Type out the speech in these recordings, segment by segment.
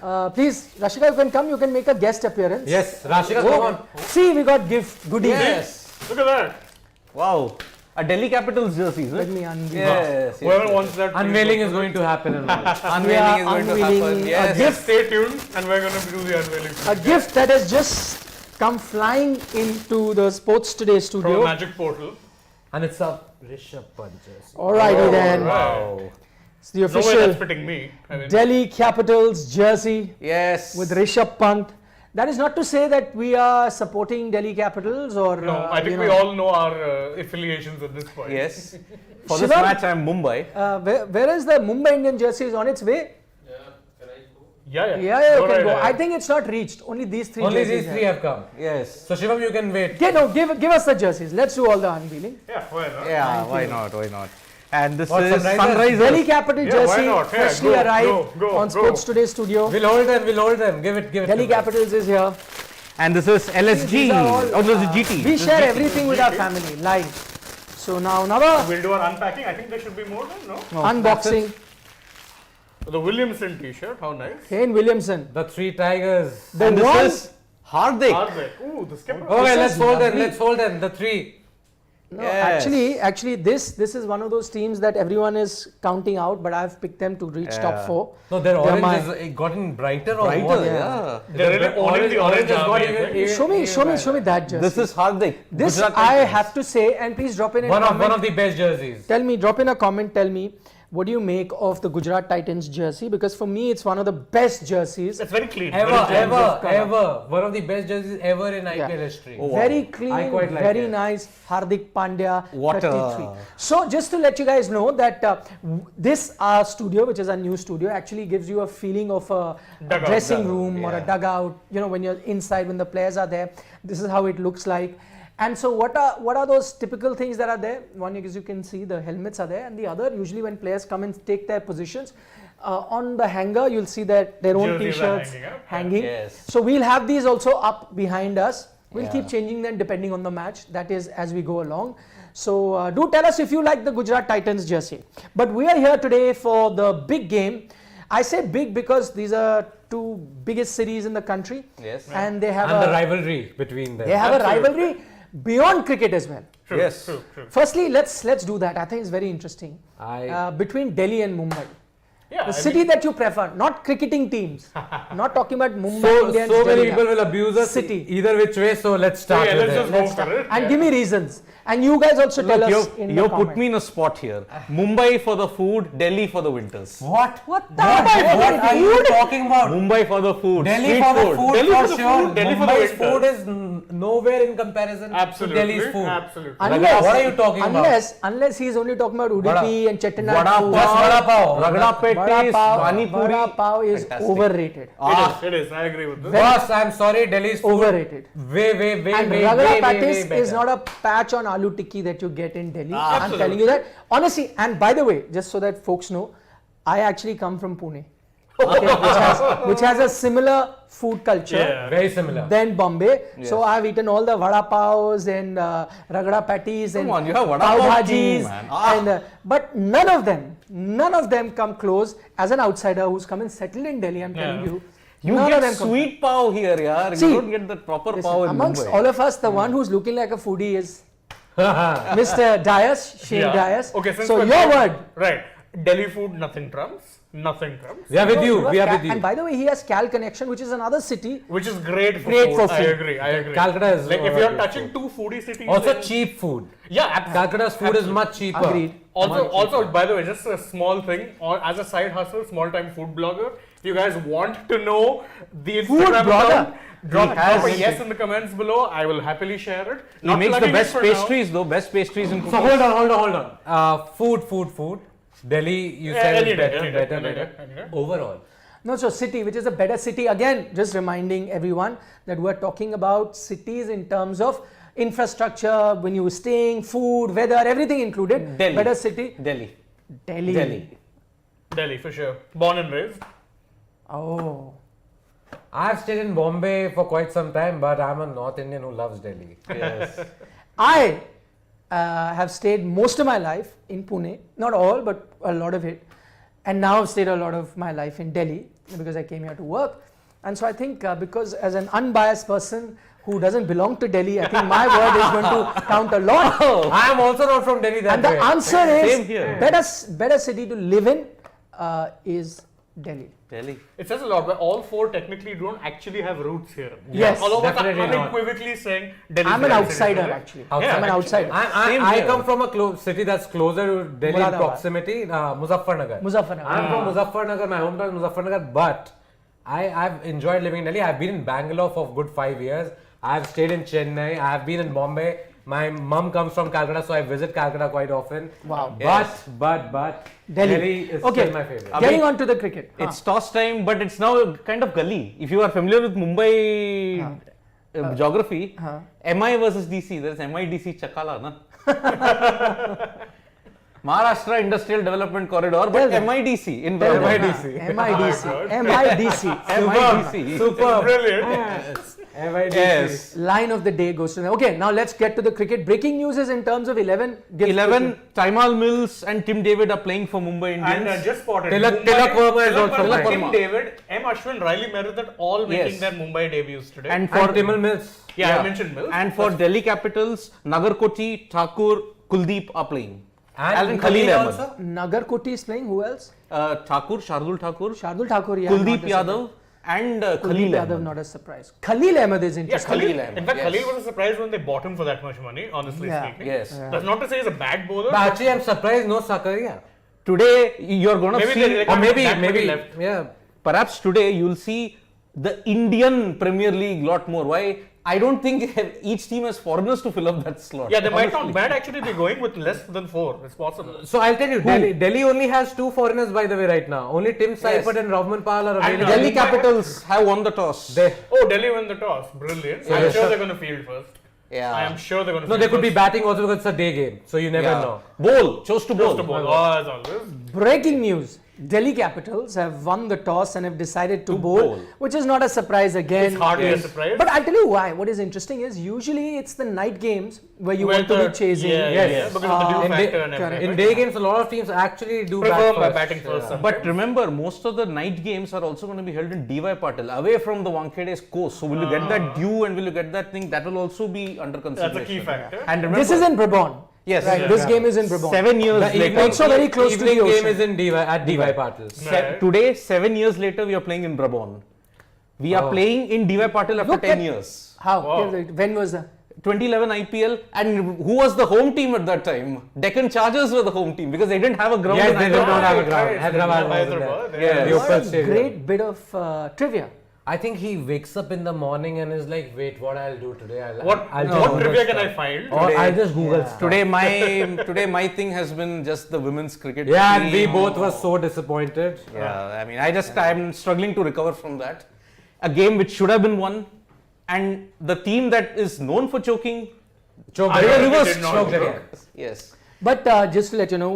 Please, Rashika, you can come. You can make a guest appearance. Yes, Rashika, come on. See, we got gift goodies. Yes. Look at that. Wow. A Delhi Capitals jersey, is Let it? me unveil. Yes. Whoever wants that. Unveiling is going to happen in a while. Unveiling is going to unveiling happen. a Yes. gift. Stay tuned and we're going to do the unveiling. A gift that has just come flying into the Sports Today From studio. Magic Portal. And it's a Rishabh Pant jersey. Alrighty then. Wow. It's the No way that's official fitting me. I mean, Delhi Capitals jersey Yes. with Rishabh Pant. That is not to say that we are supporting Delhi Capitals or. no, I think we all know our affiliations at this point. Yes. For this Shivam? match, I'm Mumbai. Where is the Mumbai Indian jersey? Is on its way? Yeah, Yeah, you Go can right go. ahead. I think it's not reached. Only these three Only jerseys these three have come. Yes. So Shivam, you can wait. Okay, no, give us the jerseys. Let's do all the unveiling. Yeah, why not? Yeah, why not? Why not? And this What, is Sunrisers? Delhi Capital Yeah, why jersey not? Yeah, freshly go, arrived go, on go. Sports Today studio. We'll hold them. Give it. Delhi to them. Capitals is here. And this is LSG. These are all, Oh, this is GT. We This is share GT. everything with our family live. So now, Nava, We'll do our unpacking. I think there should be more than, no? unboxing. The Williamson t-shirt, how nice. Kane Williamson. The three tigers. The And one. this is Hardik. Are they? Ooh, the skipper. Okay, This let's is hold them. lovely. Let's hold them. The three. No, Yes. actually, this is one of those teams that everyone is counting out, but I've picked them to reach top Yeah. 4. No, their They're orange mine. has gotten brighter or Brighter, what? yeah. They're really owning the orange has got army, even- I think. even- Show me that jersey. This is Hardik. This Gujarat I Titans. have to say, and please drop in a One comment. of the best jerseys. Tell me, drop in a comment. Tell me, what do you make of the Gujarat Titans jersey? Because for me, it's one of the best jerseys. It's very clean. Ever. very clean. One of the best jerseys ever in IPL history. Oh, wow. Very I clean, quite like very it. nice. Hardik Pandya, What a- 33. So just to let you guys know that this studio, which is a new studio, actually gives you a feeling of a Dugout, dressing dugout, room or a yeah. dugout. You know, when you're inside, when the players are there, this is how it looks like. And so what are those typical things that are there? One is you can see the helmets are there, and the other, usually when players come and take their positions, on the hanger you'll see that their own Jerseys are t-shirts hanging up. hanging. Yes. So we'll have these also up behind us. We'll Yeah. keep changing them depending on the match. That is as we go along. So do tell us if you like the Gujarat Titans jersey. But we are here today for the big game. I say big because these are two biggest cities in the country, Yes. and they have And the a rivalry between them. they have a Absolutely. rivalry beyond cricket as well. True, Yes. True. Firstly, let's do that. I think it's very interesting. I- Between Delhi and Mumbai. Yeah, The I city mean, that you prefer, not cricketing teams. Not talking about Mumbai So Indians. many Delhi. people will abuse us City. either which way. So let's start yeah, with let's it. just Let's go start. for it. And Yeah. give me reasons. And you guys also tell Look, us in the you comment. put me in a spot here. Mumbai for the food, Delhi for the winters. What? What the What are you talking about? Mumbai for the food. Delhi street for the food Delhi for for the sure. food, Delhi for the Mumbai's winter. food is nowhere in comparison Absolutely. to Delhi's food. Absolutely. Unless, What are you talking about? Unless he's only talking about Vada. Udupi and Chettinad Vada food. pav. Just vada pav. Ragda Vada patties, pav, pani puri. vada pav is Fantastic. overrated. It is. I agree with this. Boss, I'm sorry, Delhi's food Overrated. way, And way ragda patties better. is not a patch on aloo tikki that you get in Delhi. I'm Absolutely. telling you that. Honestly, and by the way, just so that folks know, I actually come from Pune. Okay, which has a similar food culture. Yeah. Very similar. Than Bombay. Yes. So I've eaten all the vada pavs and ragda patties and Come on, you have vada pav pav king, bhajis man. and but none of them come close as an outsider who's come and settled in Delhi. I'm telling Yeah. you. You none of get them come sweet pav here, yaar. See, You don't get the proper Listen, pav in amongst Mumbai. all of us, the one who's looking like a foodie is Mr. Dias, Shane Dias. Okay, since So we're your talking- word. Right. Delhi food, nothing trumps. Nothing trumps. We are with you. We are with And you. by the way, he has Cal Connection, which is another city. Which is great for Great food. for I food. agree. I agree. Calcutta is like if overrated you're touching two foodie cities. Also then- cheap food. Yeah, absolutely. Calcutta's food is much cheaper. Agreed. Also, by the way, just a small thing, or as a side hustle, small time food blogger, if you guys want to know the Food Instagram blogger. account, drop has a it. yes in the comments below. I will happily share it. He Not makes the plugging it best for now. pastries though. Best pastries in So cookies. hold on. Food. Delhi, you Yeah, said any is day, better, any day, better, any better. day, any day. Overall. No, so city, which is a better city. Again, just reminding everyone that we're talking about cities in terms of infrastructure, when you were staying, food, weather, everything included. Delhi. Better city. Delhi. Delhi. Delhi for sure. Born and raised. Oh. I've stayed in Bombay for quite some time, but I'm a North Indian who loves Delhi. Yes. I have stayed most of my life in Pune. Not all, but a lot of it. And now I've stayed a lot of my life in Delhi. because I came here to work. And so I think because as an unbiased person who doesn't belong to Delhi, I think my word is going to count a lot. I am also not from Delhi. And the answer Same is here. better city to live in is Delhi. Delhi. It says a lot, but all four technically don't actually have roots here. Yes, All of us are definitely not. unequivocally saying Delhi. I'm an outsider actually. Yeah, I'm an outsider. Same I here. come from a city that's closer to Delhi in Moradabad. proximity, Muzaffarnagar. Muzaffarnagar. I'm from Muzaffarnagar, my hometown is Muzaffarnagar, but I've enjoyed living in Delhi. I've been in Bangalore for a good 5 years. I've stayed in Chennai. I've been in Bombay. My mum comes from Calcutta, so I visit Calcutta quite often. Wow. But Delhi is Okay. still my favorite. Getting on to the cricket. It's toss time, but it's now kind of gully. If you are familiar with Mumbai geography, MI versus DC, there is MIDC Chakala, na? Maharashtra Industrial Development Corridor, but MIDC in Tell them. Mumbai. MIDC. Super. Brilliant. MIDC. Yes. Line of the day goes to them. Okay, now let's get to the cricket. Breaking news is in terms of 11. 11, Taimal Mills and Tim David are playing for Mumbai Indians. And just spotted. Tilak Verma is also Verma, playing. Tim David, M. Ashwin, Riley Meredith, all making Yes. their Mumbai debuts today. And And for Timil Mills. I mentioned Mills. And for Delhi Capitals, Nagarkoti, Thakur, Kuldeep are playing. And Khalil Ahmed. also. Nagar Koti is playing. Who else? Thakur, Shardul Thakur, Shardul Thakur. Yeah, Kuldeep not a Yadav, and surprise. Khalil Kuldeep Ahmed. Yadav, not a surprise. Khalil Ahmed is Yeah, interesting. Khalil. Khalil Ahmed, In fact, yes. Khalil was surprised when they bought him for that much money, honestly Yeah. speaking. Yes. That's not to say he's a bad bowler. But actually, I'm surprised no Sakaria. Today you're gonna Maybe see, they Or maybe, that many maybe, left. yeah. perhaps today you'll see the Indian Premier League lot more. Why? I don't think each team has foreigners to fill up that slot. Yeah, they might honestly. not bad actually be going with less than 4. It's possible. So I'll tell you, Delhi only has 2 foreigners by the way right now. Only Tim Seifert and Rahman Pal are And, available. Delhi Capitals have won the toss. Oh, Delhi won the toss. Brilliant. So I'm they're sure sure- they're going to field first. Yeah. I am sure they're going to No, field they could be first. batting also because it's a day game. So you never Yeah. know. Bowl, chose to bowl. Just a ball. Oh, as always. Breaking news. Delhi Capitals have won the toss and have decided to bowl, bowl. which is not a surprise again. It's hardly a Yes. surprise. But I'll tell you why. What is interesting is usually it's the night games where you want to be chasing. Yeah, Yes. yeah, because of the dew In factor day- and correct. everything. In day games, a lot of teams actually do Prefer bat first. batting first. Yeah. sometimes. But remember, most of the night games are also going to be held in DY Patil, away from the Wankede's coast. So will you get that dew and will you get that thing? That will also be under consideration. That's a key factor. And remember, This is in Brabant. yes, Right, Yeah. this game is in Brabant. 7 years The later. evening, Also very close to evening the game ocean. is in at DY Patil. Right. Today, 7 years later, we are playing in Brabant. We are Oh. playing in DY Patil after Look 10 at- years. How? Wow. When was that? 2011 IPL, and who was the home team at that time? Deccan Chargers were the home team because they didn't have a ground. Yes, in they did Hyderabad. not have a Right, ground. right. Hyderabad was Hyderabad, there. yeah. The What Opal a Stadium. great bit of trivia. I think he wakes up in the morning and is like, wait, what I'll do today? I'll What Google trivia can stuff. I find? Or I'll just Google Yeah. stuff. Today my thing has been just the women's cricket. Yeah, and we team. both were so disappointed. Yeah, I mean, I'm struggling to recover from that. A game which should have been won, and the team that is known for choking, Choked I it. don't reverse did not choked it. choke. yes. But just to let you know,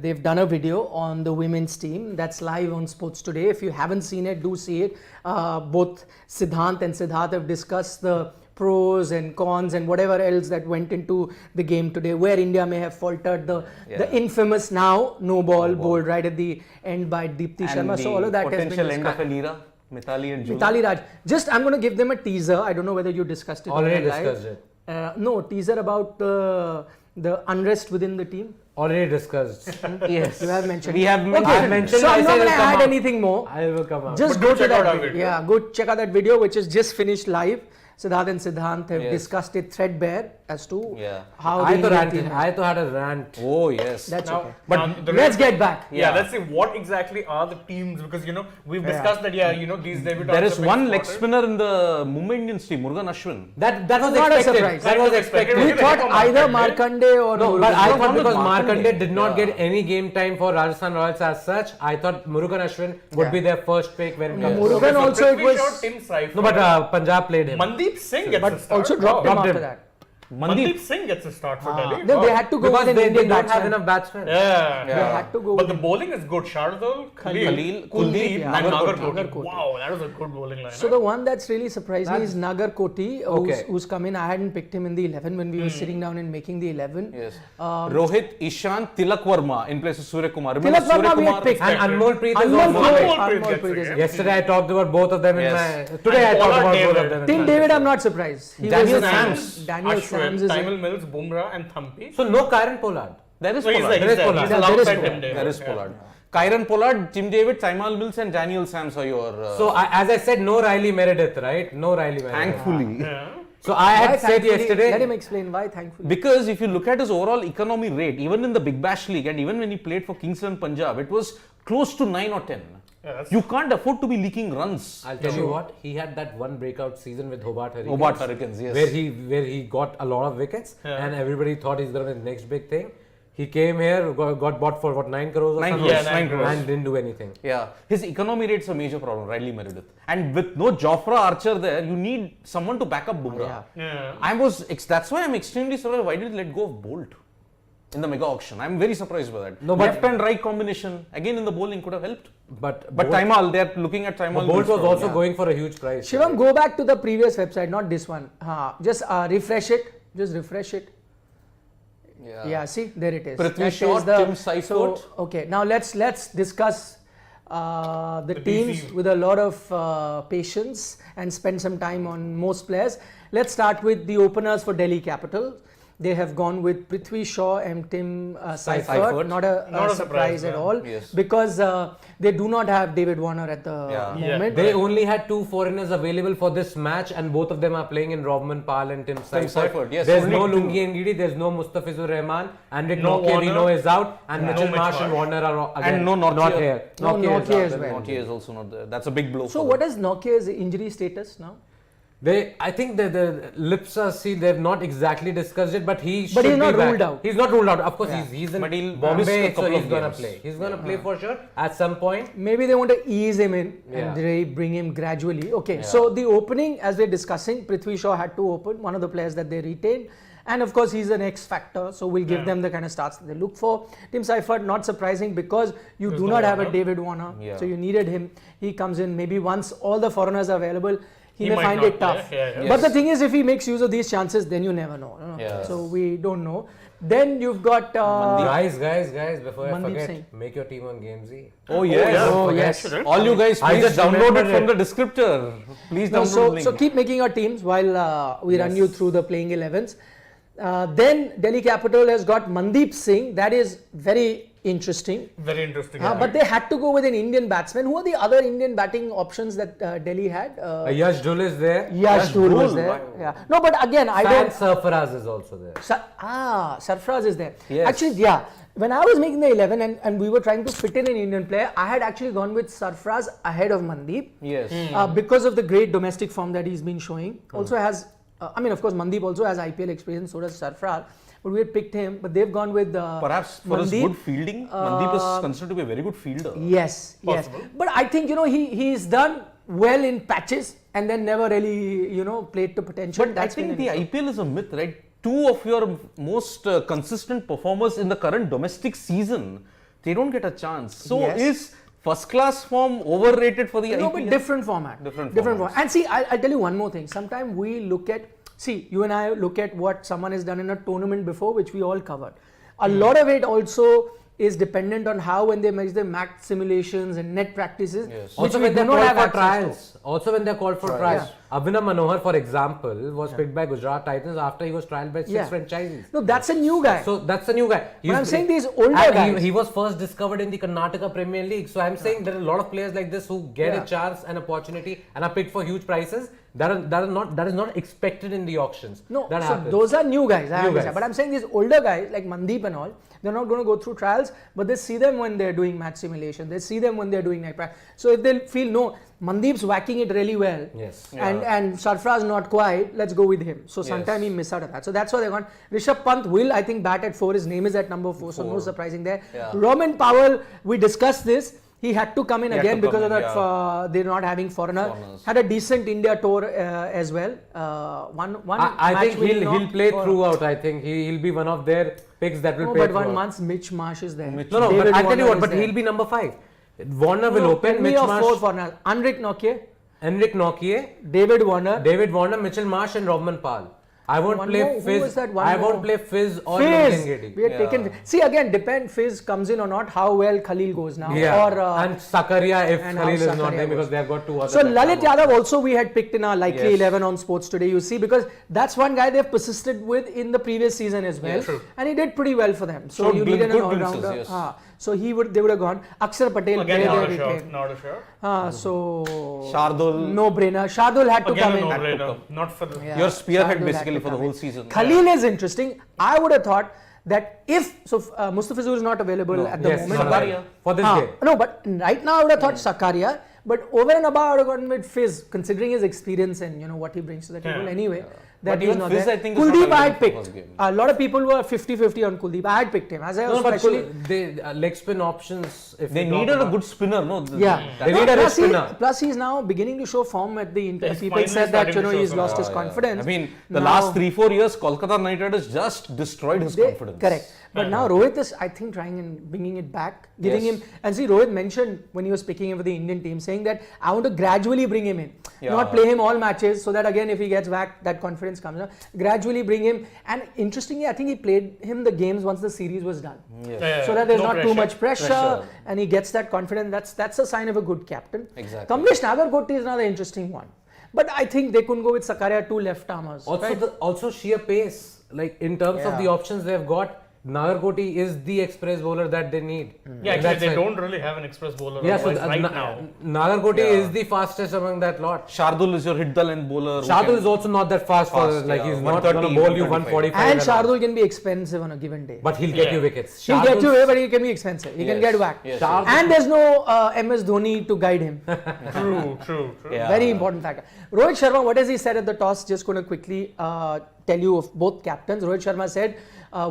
they've done a video on the women's team that's live on Sports Today. If you haven't seen it, do see it. Both Siddhant and Siddharth have discussed the pros and cons and whatever else that went into the game today, where India may have faltered. The infamous now no ball bowled right at the end by Deepti And Sharma. the So all of that has been potential end discussed. of an era, Mithali and Julie. Mithali Raj. Just I'm going to give them a teaser. I don't know whether you discussed it Already live. discussed it. No, teaser about the unrest within the team. Already discussed. Yes, You have mentioned. We have mentioned. I've mentioned So I'm I not said going to it'll come add out. anything more. I will come out. Just But go do to check out that our video. video. Yeah, go check out that video, which is just finished live. Siddharth and Siddhant have Yes. discussed it threadbare as to Yeah. how I the thought Indian I team. had a rant. Oh yes. That's Now, okay. But the Let's real- get back. Yeah, Yeah. let's see what exactly are the teams, because we've Yeah. discussed that these debutants there is are big one leg spotters. spinner in the Mumbai Indians team, Murugan Ashwin. That was Not a expected. surprise. That was That was expected. expected. We Maybe thought they come either Markande. Markande or No, but I Not thought only because Markande. Markande did not Yeah. get any game time for Rajasthan Royals as such, I thought Murugan Ashwin would Yeah. be their first pick when it comes to Murugan also it Prithvi was. Shaw, Tim Seifert. No, but Punjab played him. Mandeep Singh gets a But start. also dropped him Dropped after him. that. Mandeep Singh gets a start for Delhi. No, they had to go Because with an they Indian don't have batsman. enough batsmen. Yeah. They had to go But with the bowling is good. Shardul, Khalil, Kuldeep, yeah. and Nagarkoti. Nagarkoti. Wow, that was a good bowling line. So the one that's really surprised me is Nagarkoti, Okay. who's come in. I hadn't picked him in the 11 when we were sitting down and making the 11. Yes. Rohit, Ishant, Tilak Verma in place of Surya Kumar. Tilak Verma we had picked. And Anmol Preet is Anmol also Preet. there. Anmol Preet Preet gets is- it. Yesterday I talked about both of them in Yes. my... Today I And talked Pollard about both David. of them. in Till my- David, I'm not surprised. He Daniel was- Sams. Daniel Ashwin, Sams is Tamil Mills, Bumrah, and Thampi. So no Karen Pollard. There is So he's Pollard. there. He's There is there. He's Pollard. Yeah, there is alongside Pollard. Tim David. There is Yeah. Pollard. Kyron Pollard, Tim David, Saimal Mills and Daniel Sams are your... So as I said, no Riley Meredith, right? No Riley Meredith. thankfully. Yeah. So I Why had said thankfully? yesterday... Let him explain why thankfully. Because if you look at his overall economy rate, even in the Big Bash League and even when he played for Kings and Punjab, it was close to 9 or 10. Yeah, that's- You can't afford to be leaking runs. I'll tell you what, he had that one breakout season with Hobart Hurricanes. Hobart Hurricanes, yes. Where he got a lot of wickets and everybody thought he's going to be the next big thing. He came here, got bought for what, 9 crores or 9 something? crores, Yeah, 9 9 crores. And didn't do anything. Yeah, his economy rate's a major problem, Riley Meredith. And with no Jofra Archer there, you need someone to back up Bumrah. Yeah. That's why I'm extremely surprised. Why did he let go of Bolt in the mega auction? I'm very surprised by that. No, but- Left and right combination, again in the bowling could have helped. But But Taimal, they're looking at Taimal. Bolt was also Yeah. going for a huge price. Shivam, go back to the previous website, not this one. Just refresh it. Just refresh it. Yeah, see, there it is. Prithvi That Shaw, is the- Tim Seifert. So, okay, now let's discuss the teams DC. with a lot of patience and spend some time on most players. Let's start with the openers for Delhi Capital. They have gone with Prithvi Shaw and Tim Seifert. Seifert. Not a Not a surprise surprise, at yeah. all Yes. because they do not have David Warner at the Yeah. moment. They only had 2 foreigners available for this match, and both of them are playing in Robman Pal and Tim Seifert. Seifert, yes, There's only no two. Lungi Ngidi, there's no Mustafizur Rahman, and Rick No Nokia we Warner. know is out, and Yeah. Mitchell No Marsh Mitch and Marsh. Warner are again And no Nortje. not here. No, Nokia is Nokia out as well. Nokia is also not there. That's a big blow. So for what them. is Nokia's injury status now? I think the lips are seen. They've not exactly discussed it, but he. But should he's not be back. ruled out. He's not ruled out. Of course, Yeah. he's in But he'll miss a Bombay, so couple he's of gonna games. play. He's gonna play for sure at some point. Maybe they want to ease him in Yeah. and they bring him gradually. Okay, so the opening, as we're discussing, Prithvi Shaw had to open, one of the players that they retained. And of course, he's an X factor, so we'll give them the kind of starts that they look for. Tim Seifert, not surprising because you do no not have a Warner. David Warner, Yeah. so you needed him. He comes in, maybe once all the foreigners are available, he may might find not it tough. play. Yeah, yeah. But the Yes. thing is, if he makes use of these chances, then you never know. Yes. So we don't know. Then you've got Guys, before I Mandeep forget, Singh. make your team on Gamezy. Oh yes. yeah. Oh, Okay, yes. should it? All you guys, I please just download it remembered from the descriptor. Please No, download the link. so keep making your teams while we run you through the playing 11s. Then Delhi Capital has got Mandeep Singh. That is very interesting. Very interesting. But they had to go with an Indian batsman. Who are the other Indian batting options that Delhi had? Yash Dhul is there. Yash Dhul was Dhul, there. right. Yeah. No, but again, I Fan don't. Sarfaraz is also there. Sarfraz is there. Yes. Actually, yeah. When I was making the 11 and we were trying to fit in an Indian player, I had actually gone with Sarfraz ahead of Mandeep. Yes. Because of the great domestic form that he's been showing. Also has, of course, Mandeep also has IPL experience, so does Sarfraz. But we had picked him, but they've gone with Perhaps for his Mandeep. good fielding, Mandeep is considered to be a very good fielder. Yes, Possible. yes. But I think, he's done well in patches and then never really, played to potential. But I think the IPL is a myth, right? Two of your most consistent performers in the current domestic season, they don't get a chance. So Yes. is first class form overrated for the No, IPL? but different format. Different format. formats. And see, I'll tell you one more thing. Sometimes we look at, you and I look at what someone has done in a tournament before, which we all covered. A lot of it also is dependent on how when they make the max simulations and net practices, Yes. which Also we when do they're not called have for access to. trials. Also when they're called for trials. Abhinav Manohar, for example, was picked by Gujarat Titans after he was trialed by 6 Yeah. franchises. No, that's a new guy. So that's the new guy. I'm saying these older And guys- He was first discovered in the Karnataka Premier League. So I'm saying there are a lot of players like this who get Yeah. a chance and opportunity and are picked for huge prices. That is not expected in the auctions. No, that so happens. those are new guys. I New understand. guys. But I'm saying these older guys like Mandeep and all, they're not going to go through trials, but they see them when they're doing match simulation. They see them when they're doing night practice. So if they feel no, Mandeep's whacking it really well, Yes. and Sarfraz not quite, let's go with him. So sometime he miss out of that. So that's why they want Rishabh Pant will I think bat at 4. His name is at number 4, so no surprising there. Yeah. Roman Powell, we discussed this. He had to come in He had again to because come of in, that they're not having foreigners. Had a decent India tour as well. One I match think he'll play for- throughout. I think he'll be one of their picks that will No, play but one throughout. month Mitch Marsh is there. No, but David I'll tell you Warner what, is but there. he'll be number 5. Warner will No, open, tell me Mitch of Marsh, 4 foreigners. Enric Nokia, Enric Nokia, David Warner, Mitchell Marsh and Robman Pal. I won't One play more. Who Fizz. was that one I more? won't play Fizz or Fizz. Lingedi. We had taken. See again, depend Fizz comes in or not. How well Khalil goes now. Yeah, Or, and Sakaria if and how Khalil is not Sakaria there because goes. they have got 2 others. So that Lalit come out. Yadav also we had picked in our likely Yes. 11 on Sports Today. You see, because that's one guy they've persisted with in the previous season as well, Yeah, true. and he did pretty well for them. So Showed you need an good all-rounder. glimpses, yes. So they would have gone. Akshar Patel Again, they not a retained. shot. Not a shot. So Shardul. no brainer. Shardul had to Again, come a in. no-brainer. Not for the. Yeah, Your spearhead Shardul had basically to for the come whole in. season. Khalil is interesting. I would have thought that if Mustafizur is not available at the Yes, moment. Sakaria. For this game. No, but right now I would have thought Sakaria. But over and above, I would have gone with Fizz, considering his experience and what he brings to the table. Yeah. Anyway, But that he's even not Fizz, there. I think, is not Kuldeep, I available had for picked. first game. A lot of people were 50-50 on Kuldeep. I had picked him. As I was No, but especially. they leg spin options. If They we talk needed a about- good spinner, no? Yeah, They need a plus, spinner. plus he's now beginning to show form at the Inter. Yes, People finally said that starting to show he's some lost his Yeah. confidence. I mean, the Now- last 3-4 years, Kolkata Knight Riders just destroyed his confidence. Correct. But now Rohit is, I think, trying and bringing it back, giving Yes. him. And see, Rohit mentioned when he was picking him for the Indian team, saying that I want to gradually bring him in, Yeah. not play him all matches, so that again, if he gets back, that confidence comes up. Gradually bring him. And interestingly, I think he played him the games once the series was done, Yes. so that there's no not too pressure. much pressure, Pressure. and he gets that confidence. That's a sign of a good captain. Exactly. Kamlesh Nagarkoti is another interesting one. But I think they couldn't go with Sakaria, 2 left armers. Also, right? also sheer pace. Like in terms of Yeah. the options they've got, Nagarkoti is the express bowler that they need. Yeah, In actually, that they side. don't really have an express bowler Yeah, so otherwise right now. Nagarkoti Yeah. is the fastest among that lot. Shardul is your hit the length bowler. who Shardul can- is also not that fast, for Fast, like yeah. he's not 130, going to bowl you 135. 145. And all. Shardul can be expensive on a given day. But he'll get Yeah. you wickets. He'll get you Shardul's- away, but he can be expensive. He can Yes. get whacked. Yes, Shardul- And there's no MS Dhoni to guide him. True. Yeah. Very important factor. Rohit Sharma, what has he said at the toss? Just going to quickly tell you of both captains. Rohit Sharma said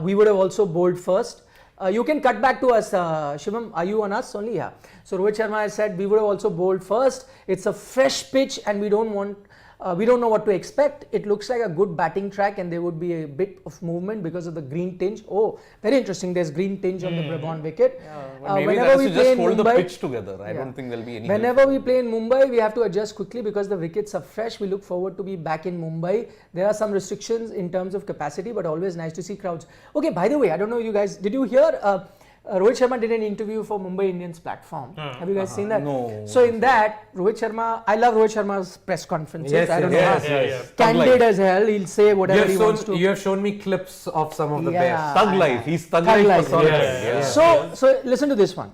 we would have also bowled first. You can cut back to us, Shivam. Are you on us only? Yeah. So Rohit Sharma has said we would have also bowled first. It's a fresh pitch, and we don't know what to expect. It looks like a good batting track, and there would be a bit of movement because of the green tinge. Oh, very interesting. There's green tinge on the Brabant wicket. But maybe Whenever that's we to play just in hold the Mumbai, pitch together. I don't think there'll be any. whenever we play in Mumbai, we have to adjust quickly because the wickets are fresh. We look forward to be back in Mumbai. There are some restrictions in terms of capacity, but always nice to see crowds. Okay, by the way, I don't know you guys, did you hear Rohit Sharma did an interview for Mumbai Indians platform. Have you guys seen that? No. So in that, Rohit Sharma, I love Rohit Sharma's press conferences. Yes, I don't yes, know. yes. Candid as hell. He'll say whatever he wants to. You have shown me clips of some of the Yeah. best. Thug life. He's thug Thug life life, personified. yes. Yeah. So listen to this one.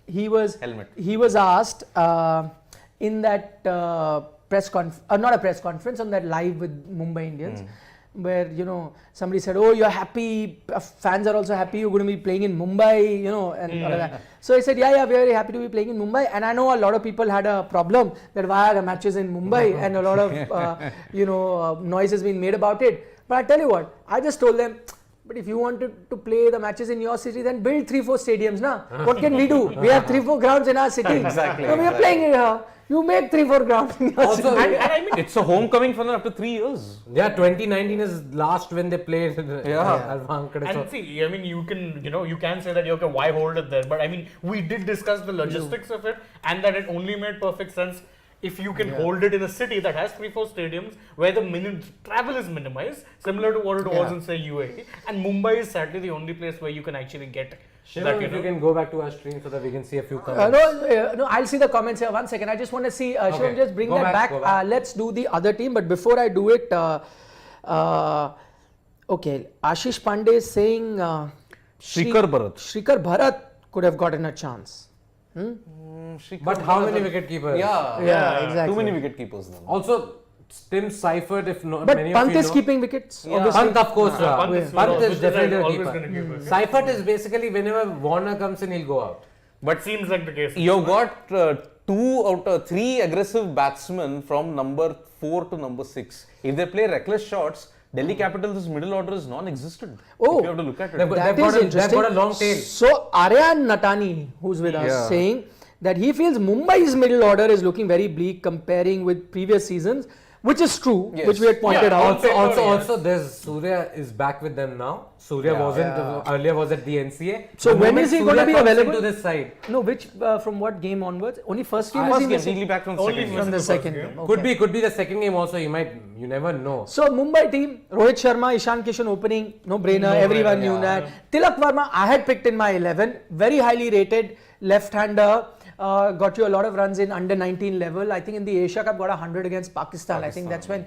He was Helmet. asked in that not a press conference, on that live with Mumbai Indians, where somebody said, "Oh, you're happy. Fans are also happy. You're going to be playing in Mumbai, and all of that." So he said, "Yeah, we're very happy to be playing in Mumbai." And I know a lot of people had a problem that why are the matches in Mumbai, and a lot of noise has been made about it. But I tell you what, I just told them. But if you wanted to play the matches in your city, then build 3-4 stadiums, na? What can we do? We have 3-4 grounds in our city. Exactly, No, we are playing here. You make 3-4 grounds in your Also, city. And I mean, It's a homecoming for them after 3 years. Yeah, 2019 is last when they played. and see, I mean, you can say that, okay, why hold it there? But I mean, we did discuss the logistics of it, and that it only made perfect sense if you can hold it in a city that has 3-4 stadiums where the travel is minimized, similar to what it was in, say, UAE. And Mumbai is sadly the only place where you can actually get Shivam, that. if you can go back to our stream so that we can see a few comments. No, I'll see the comments here. 1 second. I just want to see, Shivam, just bring Go that back, back. go back. Let's do the other team. But before I do it, okay, Ashish Pandey is saying Shrikar Bharat. Shrikar Bharat could have gotten a chance. But how many wicket keepers? Yeah, exactly. Too many wicket keepers then. Also, Tim Seifert, if not But many Pant of you is know. keeping wickets, Yeah. obviously. Pant, of course. Pant Pant is definitely a always keeper. going to give wickets. Seifert is basically whenever Warner comes in, he'll go out. But seems like the case. You've got 2 out of 3 aggressive batsmen from number 4 to number 6. If they play reckless shots, Delhi Capitals' middle order is non-existent. Oh. If you have to look at it. They've That got is a- interesting. They've got a long tail. So Aryan Natani, who's with us, Yeah. saying that he feels Mumbai's middle order is looking very bleak comparing with previous seasons, which is true, Yes. which we had pointed Yeah, out. Also, there's Surya is back with them now. Surya wasn't earlier, was at the NCA. So The when moment is he Surya going to be comes available? into this side? No, which from what game onwards? Only first game is First he game, missing? really back from Only second game. From the first second game. game. Okay. Could be the second game also. You never know. So Mumbai team, Rohit Sharma, Ishan Kishan opening, no brainer. Everyone knew that. Tilak Verma, I had picked in my 11, very highly rated left-hander. Got you a lot of runs in under 19 level. I think in the Asia Cup got 100 against Pakistan. I think that's when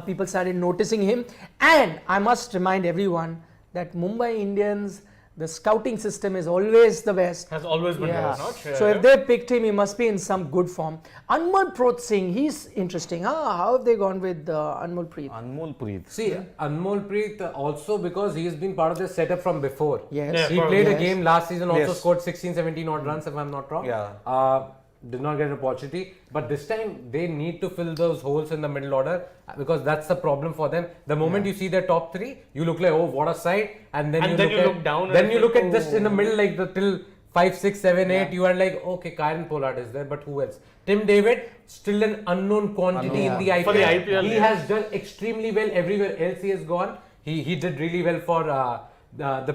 people started noticing him. And I must remind everyone that Mumbai Indians, the scouting system is always the best. Has always been Yeah. top notch. So if they picked him, he must be in some good form. Anmol Singh, he's interesting. How have they gone with Anmol Preet? Anmol Preet. See, Anmol Preet also because he has been part of the setup from before. Yes. Yeah. He played a Yes. game last season, also Yes. scored 16, 17 odd runs if I'm not wrong. Yeah. Did not get an opportunity. But this time they need to fill those holes in the middle order because that's the problem for them. The moment you see their top three, you look like, oh, what a side. And then you look down and Then it's you look like, at just in the middle, like the till 5, 6, 7, 8, you are like, okay, Kieran Pollard is there, but who else? Tim David, still an unknown quantity in the IPL. For the IPL, He yeah. has done extremely well everywhere else he has gone. He did really well for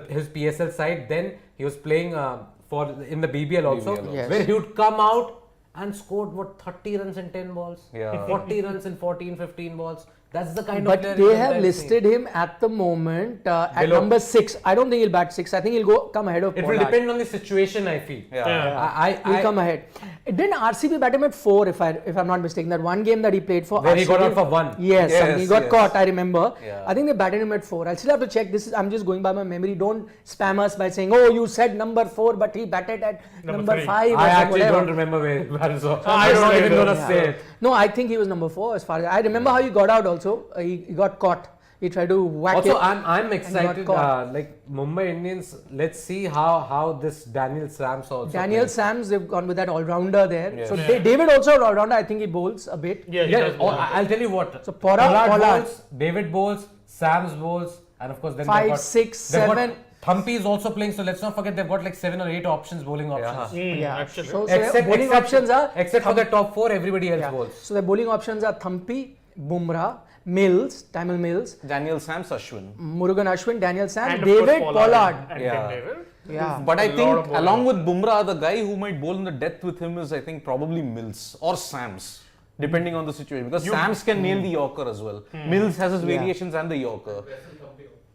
his PSL side. Then he was playing in the BBL also, BBL Yes. where he would come out and scored 30 runs in 10 balls, Yeah. 40 runs in 14, 15 balls. That's the kind But of player they you have sometimes listed see. him at the moment at Below. number 6. I don't think he'll bat 6. I think he'll come ahead of It will Pollard. depend on the situation, I feel. Yeah. He'll come ahead. Didn't RCB bat him at 4 if I'm not mistaken? That one game that he played for Where he got RCB? out for 1. Yes, Yes, he got yes. caught, I remember. Yeah. I think they batted him at 4. I'll still have to check. I'm just going by my memory. Don't spam us by saying, oh, you said number 4, but he batted at number three. 5. or I actually whatever. don't remember where he batted, so I I'm don't not even either. going to say it. No, I think he was number 4 as far as I remember how he got out also. He got caught. He tried to whack Also, it. I'm excited. caught. Like Mumbai Indians, let's see how this Daniel Sams also. Daniel plays. Sams, they've gone with that all-rounder there. Yeah. So Yeah. David also an all-rounder. I think he bowls a bit. Yeah, he Yeah, does well. I'll tell you what. So Pollard. bowls, David bowls, Sams bowls, and of course then 5, they've got, 6, they've got 7. Thumpy is also playing, so let's not forget they've got like 7 or 8 options, bowling options. Yeah. Actually. So their bowling options are except for the top 4, everybody else yeah. bowls. So the bowling options are Thumpy, Bumrah, Mills, Tamil Mills, Daniel Sams Ashwin. Murugan Ashwin, Daniel Sam, And of course David Pollard. And Yeah. Tim David. Yeah. But I A lot think of bowling. along with Bumrah, the guy who might bowl in the death with him is I think probably Mills or Sams, depending on the situation. Because Sams can nail the Yorker as well. Mills has his variations and the Yorker.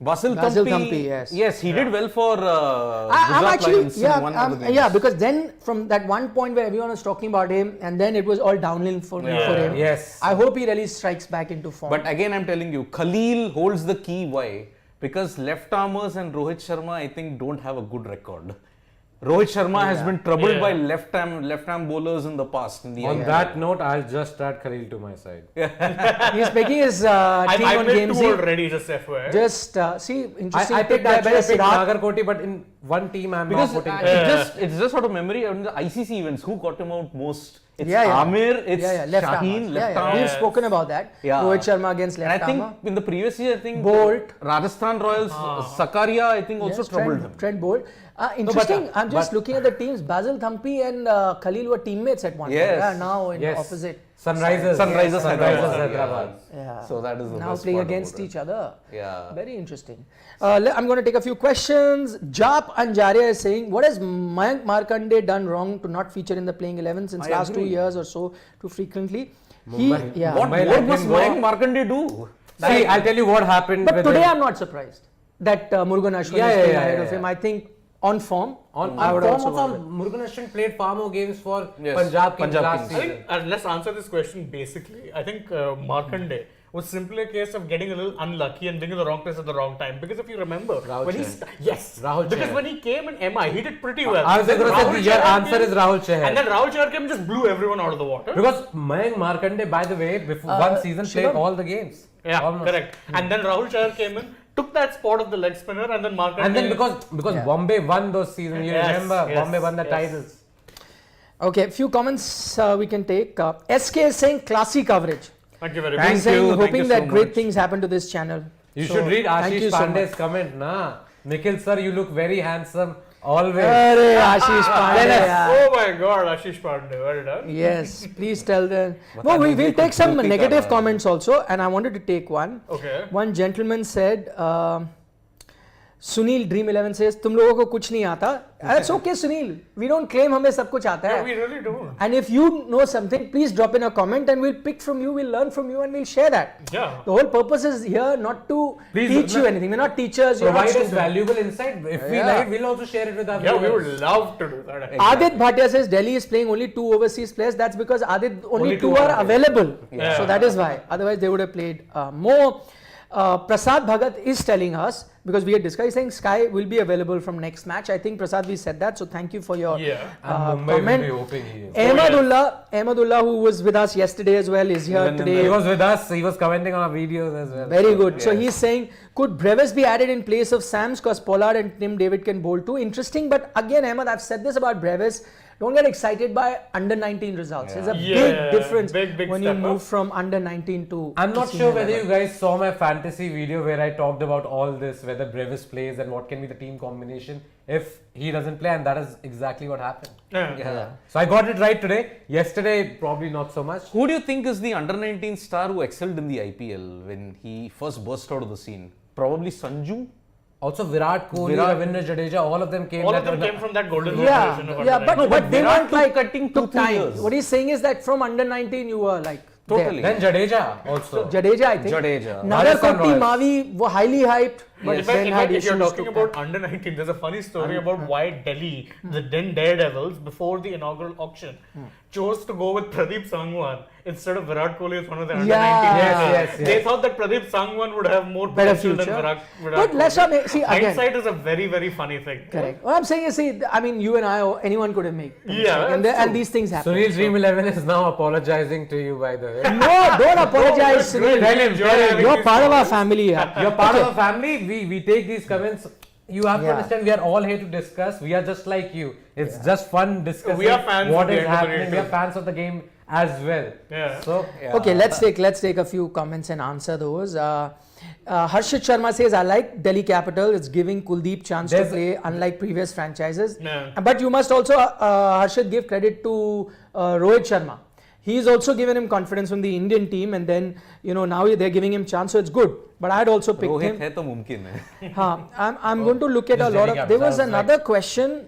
Basil Thampi, yes. he did well for I'm Gujarat actually, Lions in one of the games. yeah, because then from that one point where everyone was talking about him, and then it was all downhill for him. Yes. I hope he really strikes back into form. But again, I'm telling you, Khalil holds the key. Why? Because left armers and Rohit Sharma, I think, don't have a good record. Rohit Sharma has been troubled by left arm bowlers in the past. In the On IPL. that note, I'll just add Khalil to my side. He's making his team I on played 2 Gamezy. already, just FYI. Just see, interesting. I pick picked there by Siddharth. Nagarkoti, but in one team I'm Because not putting. it's just out of memory. In the ICC events, who got him out most? It's Yeah. Amir, it's left Shaheen, arm. left arm. We've spoken about that. Yeah. Rohit Sharma against And left I think arm. in the previous year, I think Bolt. Rajasthan Royals, Sakaria, I think also troubled him. Trent Bolt. Interesting. I'm just but- looking at the teams. Basil Thampi and Khalil were teammates at one point. Yes. Yeah, now in Yes. opposite. Sunrisers. Sunrisers Sunrisers Hyderabad. Hyderabad. Yeah. So that is the Now best playing part against about it. each other. Yeah. Very interesting. I'm going to take a few questions. Jap Anjaria is saying, what has Mayank Markande done wrong to not feature in the playing 11 since I last agree. 2 years or so too frequently? Mumbai. Yeah. What Mumbai let must him go. Mayank Markande do? See, I'll tell you what happened. But with today him. I'm not surprised that Murugan Ashwin Yeah, is yeah, playing yeah, ahead yeah, of him. yeah. I think on form. On I would form also also, go Murugan Ashwin played far more games for Yes, Punjab Kings Punjab last Kings. I season. think, let's answer this question basically. I think Markande was simply a case of getting a little unlucky and being in the wrong place at the wrong time. Because if you remember, Rahul when he Chahar. Rahul because Chahar. when he came in MI, he did pretty well. I was Then going to Rahul say your Chahar answer came, is Rahul Chahar. and then Rahul Chahar came and just blew everyone out of the water. Because Mayank Markande, by the way, before one season played Shivam. all the games. Yeah, Almost. correct. And then Rahul Chahar came in, took that spot of the leg spinner, and then Markande. And then because Yeah. Bombay won those seasons, you Yes, remember yes, Bombay won the yes. titles. Okay, few comments we can take. SK is saying classy coverage. Thank you very Thank much. He's saying, you, thank hoping you that so great much. things happen to this channel. You So, should read thank Ashish you so Pandey's much. comment, na. Nikhil sir, you look very handsome. Always. Arey, Ashish Pandey. yaar. Oh my God, Ashish Pandey, well done. Yes, please tell them. No, we'll take some negative comments also, and I wanted to take one. Okay. One gentleman said, Sunil Dream 11 says, तुम लोगों को कुछ नहीं आता. That's okay, Sunil. We don't claim हमें सब कुछ आता Yeah, है. we really don't. And if you know something, please drop in a comment, and we'll pick from you, we'll learn from you, and we'll share that. Yeah. The whole purpose is here not to Please, teach you anything. We're not teachers. You're not Provide us students. valuable insight. If we Yeah. like, we'll also share it with our Yeah, we viewers. would love to do that. Adit Bhatia says Delhi is playing only 2 overseas players. That's because Adit only two are available. Yeah. So that is why. Otherwise, they would have played more. Prasad Bhagat is telling us, because we had discussed, he's saying Sky will be available from next match. I think Prasad, we said that. So thank you for your And Mumbai comment. will be hoping he is. Ahmadullah, who was with us yesterday as well, is here Even in today. He was with us. He was commenting on our videos as well. Very good. So Yes. he's saying, could Brevis be added in place of Sams, because Pollard and Tim David can bowl too? Interesting, but again, Ahmad, I've said this about Brevis. Don't get excited by under 19 results. There's a Yeah, big difference big when you step move up. from under 19 to. I'm not senior sure whether level. you guys saw my fantasy video where I talked about all this, whether Brevis plays and what can be the team combination if he doesn't play, and that is exactly what happened. Yeah. So I got it right today. Yesterday, probably not so much. Who do you think is the under 19 star who excelled in the IPL when he first burst out of the scene? Probably Sanju? Also, Virat Kohli, Virat- Ravindra Jadeja, all of them came. All of that- them came from that golden Yeah, generation of yeah, under but 19. but they Virat weren't took, like I think, took 2-3 time. years. What he's saying is that from under 19 you were like Totally. there. Then Jadeja also. Jadeja, I think. Jadeja. Nagar Rajasthan Koti, Royals. Mavi were highly hyped, but In then fact, had if you're issues talking to about come. under 19, there's a funny story about why Delhi, the then Daredevils, before the inaugural auction, chose to go with Pradeep Sangwan instead of Virat Kohli as one of the under 19 Yeah. players. Yes. They thought that Pradeep Sangwan would have more Better potential than future. Virat But let's Kohli. not see again. Hindsight is a very, very funny thing. Correct. What I'm saying is, see, I mean, you and I or anyone could have made. a Yeah, mistake, and, that's and true. these things happen. Sunil Dream 11 is now apologizing to you, by the way. No, don't apologize, good. Sunil. Tell him, Enjoy tell him. having You're these part of our comments. family. Yeah. You're part of the family. We take these comments. You have to Yeah. understand, we are all here to discuss. We are just like you. It's just fun discussing We are fans what at the is end of the happening. day We are too. fans of the game as well. Yeah. So, Okay, let's take a few comments and answer those. Harshit Sharma says, I like Delhi Capital. It's giving Kuldeep chance to There's- play unlike previous franchises. Yeah. But you must also, Harshit, give credit to Rohit Sharma. He's also given him confidence from the Indian team, and then now they're giving him chance, so it's good. But I had also picked Rohit him. है तो मुमकिन है. I'm going to look at a Just lot Delhi of. There Capital, was I was another question.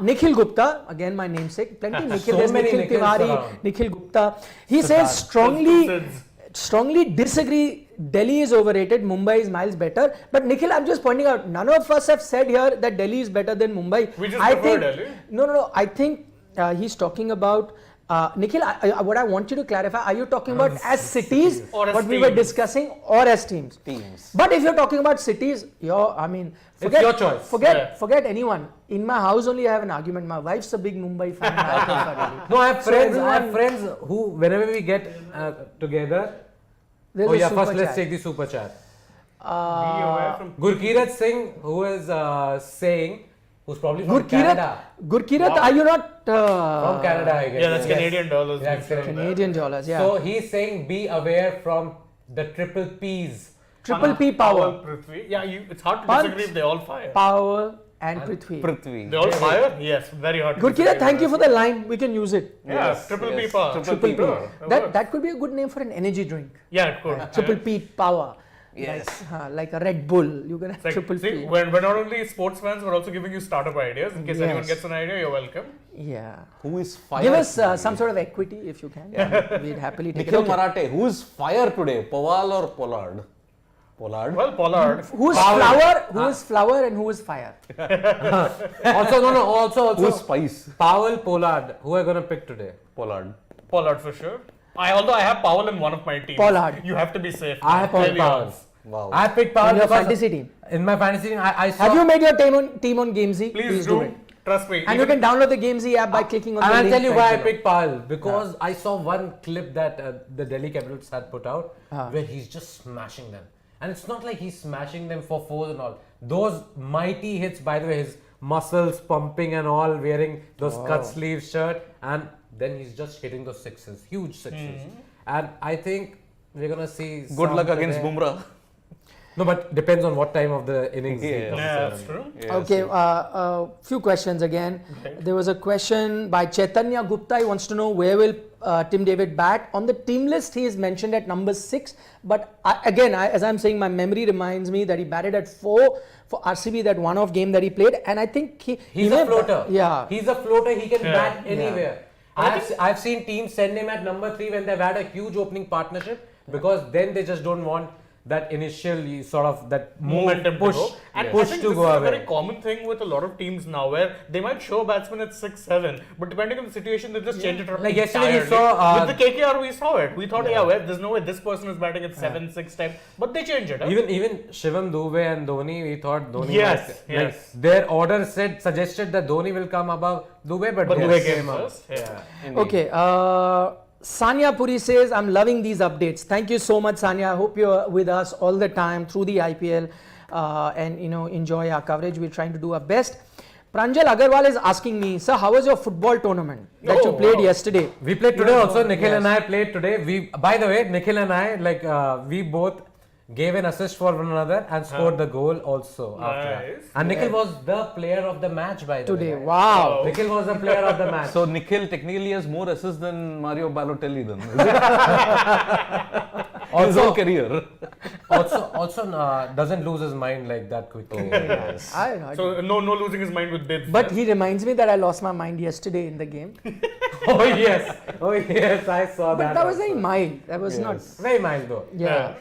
Nikhil Gupta, again my namesake. Plenty Nikhil. So There's many Nikhil Nikhils Tiwari, around. Nikhil Gupta. He Siddharth. says strongly disagree. Delhi is overrated. Mumbai is miles better. But Nikhil, I'm just pointing out. None of us have said here that Delhi is better than Mumbai. We just I prefer think, Delhi. No. I think he's talking about. Nikhil, what I want you to clarify, are you talking about as cities, Or as what we were teams. discussing, or as teams? Teams. But if you're talking about cities, forget, your choice. Forget anyone. In my house only I have an argument. My wife's a big Mumbai fan. I prefer Delhi. no, I have So friends. I everyone- have friends who, whenever we get together. There's Oh a yeah, super first let's chat. take the super chat. Be aware from Gurkirat Singh, who is saying, who's probably from Canada. Gurkirat, Wow. are you not From Canada, I guess. Yeah, that's Yes. Canadian dollars. Yeah, we said. Canadian dollars? Yeah. So he's saying, be aware from the triple P's. Triple P power, Prithvi. Yeah, it's hard to Punch. disagree if they all fire. power, and Prithvi. Prithvi. They all fire? Yes, very hard to Gurkirat, disagree thank with you for that. the line. We can use it. Yeah, Yes, triple P yes. power. Triple P. Sure, That could be a good name for an energy drink. Yeah, it could. Triple P power. Yes. Like a Red Bull. You can have It's like, triple see, P. we're not only sports fans, we're also giving you startup ideas. In case anyone Yes. gets an idea, you're welcome. Yeah. Who is fire? Give us today? some sort of equity if you can. We'd happily take Nikhil it. Okay. Marathe. Who is fire today? Powal or Pollard? Pollard. Well, Pollard. Who is Power. flower? Who is flower and who is fire? Also, Who is spice? Powell Pollard, who are going to pick today? Pollard. Pollard for sure. Although I have Powell in one of my teams. Pollard. You have to be safe. I have picked Really Powell. honest. Wow. I picked Powell In your because fantasy team. in my fantasy team, I saw. Have you made your team on Gamezy? Please do do. it. Trust me. And you can download the Gamezy app by clicking on And the I'll link. tell you right why I below. picked Powell, because I saw one clip that the Delhi Capitals had put out where he's just smashing them. And it's not like he's smashing them for fours and all. Those mighty hits, by the way, his muscles pumping and all, wearing those cut sleeve shirt, and then he's just hitting those sixes, huge sixes. And I think we're going to see Good some luck against today. Bumrah. No, but depends on what time of the innings. he Yeah. comes Yeah, in. that's true. Yes. Okay, few questions again. Okay. There was a question by Chaitanya Gupta. He wants to know where will Tim David bat. On the team list, he is mentioned at number 6. But as I'm saying, my memory reminds me that he batted at 4 for RCB, that one-off game that he played. And I think He's a floater. Yeah. He's a floater. He can Yeah. bat anywhere. I've seen teams send him at number 3 when they've had a huge opening partnership, because then they just don't want that initial sort of that Momentum push, to go. And push I think to this go is a away. very common thing with a lot of teams now, where they might show batsmen at 6, 7, but depending on the situation, they just change it around. Like yesterday we entirely. saw, with the KKR, we saw it. We thought, well, there's no way this person is batting at 7, 6 time, but they change it. Huh? Even Shivam Dube and Dhoni, we thought Dhoni Yes, might, like, yes. their order suggested that Dhoni will come above Dube, but Dube came up. first. Yeah. Okay. Sanya Puri says, I'm loving these updates. Thank you so much, Sanya. I hope you're with us all the time through the IPL and enjoy our coverage. We're trying to do our best. Pranjal Agarwal is asking me, sir, how was your football tournament that you played yesterday? We played today also. Nikhil and I played today. By the way, Nikhil and I, we both gave an assist for one another and scored the goal also after that. Nice. And Nikhil was the player of the match, by the Today. way. Wow. Nikhil was the player of the match. So Nikhil technically has more assists than Mario Balotelli then. Is it? His whole career. also doesn't lose his mind like that quickly. Yes. So no losing his mind with bids. But he reminds me that I lost my mind yesterday in the game. Oh yes, I saw But that. that was also. very mild. That was not. Very mild though. Yeah.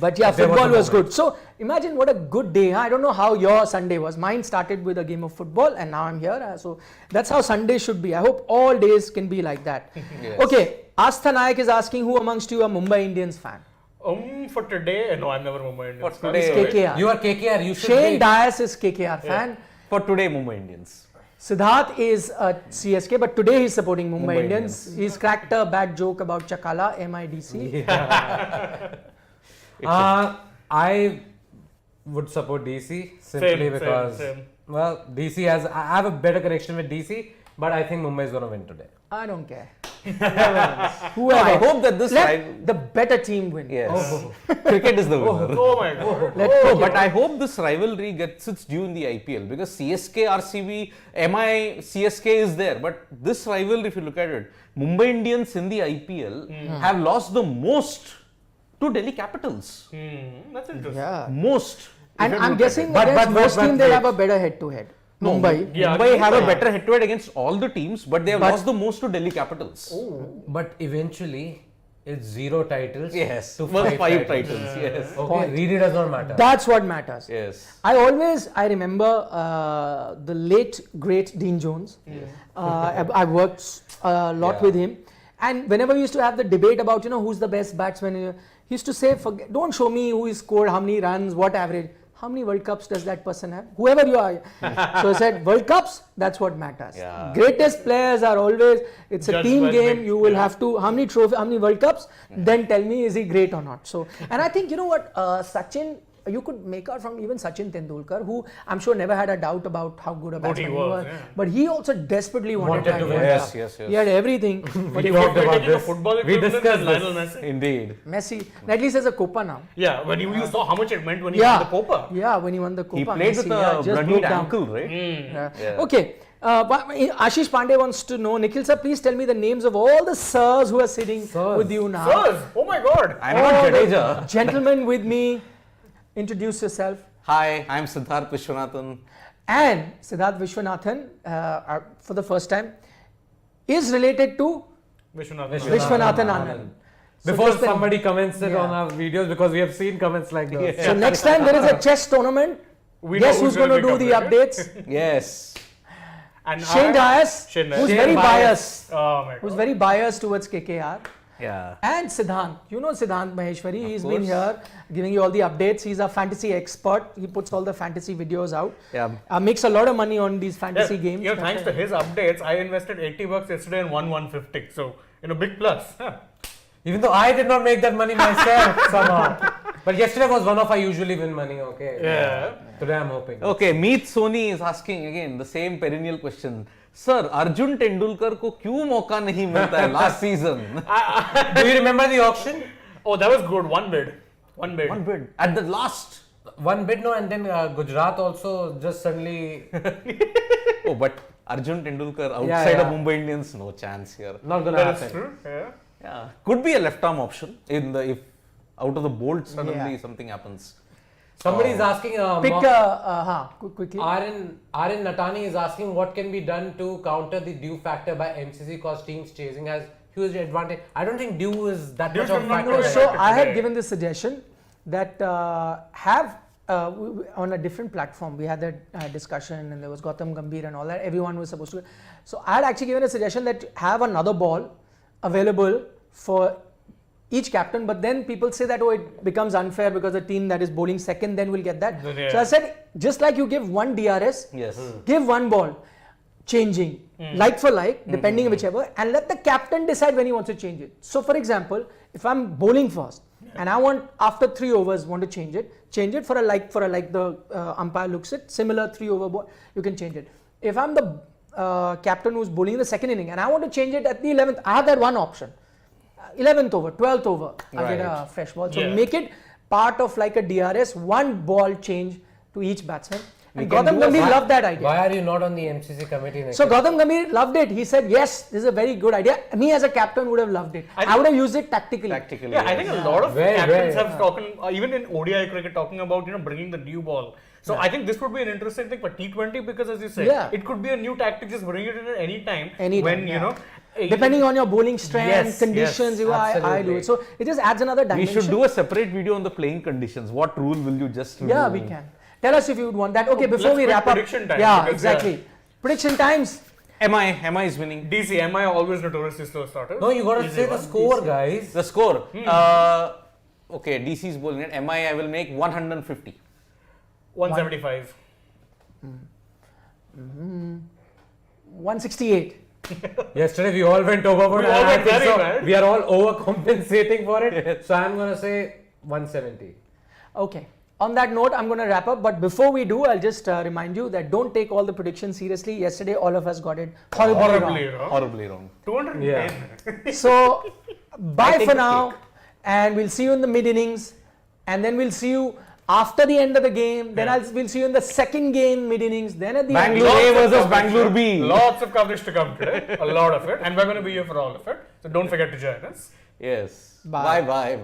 But yeah, There was football a was moment. good. So imagine what a good day. Huh? I don't know how your Sunday was. Mine started with a game of football and now I'm here. So that's how Sunday should be. I hope all days can be like that. Yes. Okay. Astha Nayak is asking, who amongst you are Mumbai Indians fan? For today, no, I'm never Mumbai Indians. For It's today, KKR. You are KKR. You should Shane be. Dias is KKR fan. for today, Mumbai Indians. Siddharth is CSK, but today he's supporting Mumbai Mumbai Indians. Indians. He's cracked a bad joke about Chakala, MIDC. I would support DC simply because same. well, DC has. I have a better connection with DC, but I think Mumbai is going to win today. I don't care. No, Whoever. I hope that this Let the better team win. yes, cricket is the winner. Oh my god. Let Oh, cricket but win. I hope this rivalry gets its due in the IPL because CSK, RCB, MI, CSK is there. But this rivalry, if you look at it, Mumbai Indians in the IPL have lost the most to Delhi Capitals. That's interesting. Yeah. Most. And if you I'm look at guessing it. against most team they'll wait. have a better head-to-head. No, Mumbai. Yeah, Mumbai have a Mumbai. better head-to-head against all the teams, but they have But- lost the most to Delhi Capitals. But eventually, it's 0 titles. Yes, to first 5 five titles. titles. Yes. Okay, really does not matter. That's what matters. Yes. I remember the late great Dean Jones. I worked a lot Yeah. with him, and whenever we used to have the debate about who's the best batsman, he used to say, "Don't show me who he scored, how many runs, what average. How many World Cups does that person have? Whoever you are." So I said, World Cups, that's what matters. Yeah. Greatest players are always, it's a Judged team by game. big- You will yeah. have to, how many World Cups, then tell me, is he great or not? So, and I think, Sachin, you could make out from even Sachin Tendulkar, who I'm sure never had a doubt about how good a What he batsman he was, was. yeah. But he also desperately wanted Wanted that to World win. Yes, Cup. yes, yes. He had everything. But We he talked We're about taking a this. football We equivalent discussed as this. Lionel Messi. Indeed. Messi, at least has a Copa now. Yeah, when you saw how much it meant when he Yeah. won the Copa. Yeah, when he won the Copa. He played Messi, with yeah, a just broke bloodied down. ankle, right? Yeah. Yeah. Okay. But Ashish Pandey wants to know, Nikhil sir, please tell me the names of all the sirs who are sitting Sirs. with you now. Sirs, oh my god. I'm not All the Jadeja. Gentlemen with me, introduce yourself. Hi, I'm Siddharth Vishwanathan. And Siddharth Vishwanathan, for the first time, is related to Vishwanathan. Vishwanathan Anand. So Before just then- somebody comments it Yeah. on our videos, because we have seen comments like those. So next time there is a chess tournament, We guess know who's going to gonna do be the updated. updates? Yes. And Shane Dias, Shane Dias. who's Shane very biased. biased. Oh my Who's god. very biased towards KKR. Yeah. And Siddhant, you know Siddhant Maheshwari, he's been course. here giving you all the updates. He's a fantasy expert. He puts all the fantasy videos out. Yeah. Makes a lot of money on these fantasy Yeah, games. you know, thanks to his updates, I invested $80 yesterday and won 150. So, big plus. Huh. Even though I did not make that money myself somehow. But yesterday was one of I usually win money, okay? Yeah. Today I'm hoping. Okay, Meet Soni is asking again the same perennial question. Sir, Arjun Tendulkar को क्यों मौका नहीं मिलता है last season? Do you remember the auction? Oh, that was good. One bid. One bid. One bid at the last. One bid, no, and then Gujarat also just suddenly Oh, but Arjun Tendulkar outside of yeah. Mumbai Indians, no chance here. not gonna That's happen. true. Yeah. Yeah, could be a left arm option in the if out of the bolt suddenly Yeah. something happens. Somebody's asking. Pick quickly. Arin Natani is asking what can be done to counter the due factor by MCC cause teams chasing has huge advantage. I don't think due is that Due much of should a not factor. go right So now. I had today. given this suggestion that on a different platform we had that discussion, and there was Gautam Gambhir and all that. Everyone was supposed to. So I had actually given a suggestion that have another ball available for each captain, but then people say that it becomes unfair because the team that is bowling second then will get that. Yeah. So I said just like you give one DRS, Yes. give one ball changing like for like depending whichever, and let the captain decide when he wants to change it. So for example, if I'm bowling first and I want after 3 overs want to change it for a like the umpire looks at similar 3 over ball, you can change it. If I'm the captain who's bowling in the second inning and I want to change it at the 11th, I have that one option. 11th over, 12th over, I get a fresh ball. So Yeah. make it part of like a DRS, one ball change to each batsman. And can Gautam do a Gambhir Why- loved that idea. Why are you not on the MCC committee next So year? Gautam Gambhir loved it. He said, yes, this is a very good idea. Me as a captain would have loved it. I would have used it tactically. Tactically. Yeah, I think a lot of Very, captains very- have talking, even in ODI cricket, talking about bringing the new ball. So I think this would be an interesting thing for T20 because, as you said, Yeah. it could be a new tactic. Just bring it in at any time. Anytime, when yeah. Depending on your bowling strength, Yes, conditions, yes, I do absolutely. it. So it just adds another We dimension. should do a separate video on the playing conditions. What rule will you just Yeah, do? we can. Tell us if you would want that. Okay, before let's we quick wrap up. prediction time, Yeah, because, exactly. Prediction times. MI is winning. DC, am I always notoriously slow starter? No, you gotta Easy say the one. score, guys. The score. Okay, DC is bowling it. MI, I will make 150. 175. 168. Yesterday we all went overboard. We all and I went think very so bad. we are all overcompensating for it. So I'm gonna say 170. Okay. On that note, I'm going to wrap up. But before we do, I'll just remind you that don't take all the predictions seriously. Yesterday, all of us got it horribly wrong. Horribly wrong. 210. Yeah. So, bye take for the now. cake. And we'll see you in the mid innings. And then we'll see you after the end of the game. Then we'll see you in the second game, mid innings. Then at the end. Bangalore A Lots of versus coverage, Bangalore B. Lots of coverage to come today. A lot of it. And we're going to be here for all of it. So don't forget to join us. Yes. Bye. Bye.